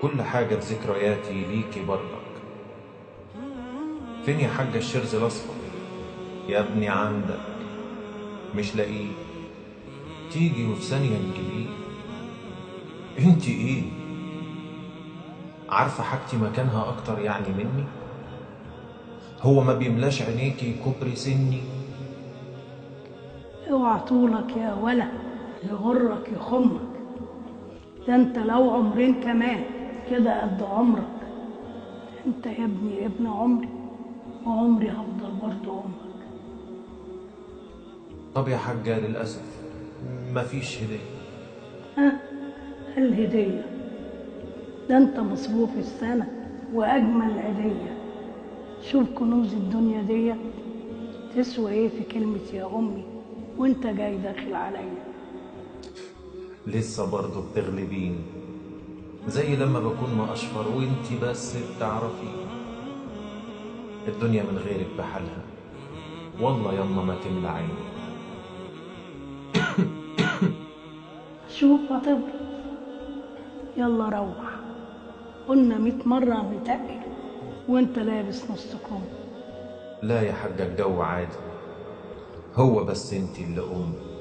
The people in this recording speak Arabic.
كل حاجة في ذكرياتي ليكي برضك. فين يا حاجة الشرز الأصفر؟ يا ابني عندك مش لاقيه، تيجي وفي ثانية نجيبيه. انت ايه؟ عارفة حاجتي مكانها أكتر يعني مني؟ هو ما بيملاش عينيكي كبر سني؟ اوعى طولك يا ولا يغرك يخمك، ده انت لو عمرين كمان كده قد عمرك. انت يا ابني ابن عمري، وعمري هفضل برضه امك. طب يا حاجة للأسف مفيش هدية. ها، الهدية؟ ده انت مصروف السنة واجمل عيدية. شوف كنوز الدنيا ديت تسوى ايه في كلمة يا امي وانت جاي داخل عليا. لسه برضه بتغلبيني، زي لما بكون مقشفر وانتي بس بتعرفي. الدنيا من غيرك بحالها، والله يما ما تملى عيني. شوف هتبرد، يلا روح. قلنا 100 مرة نتقل وانت لابس نص كم. لا يا حاجة الجو عادي، هو بس انتي اللي أم.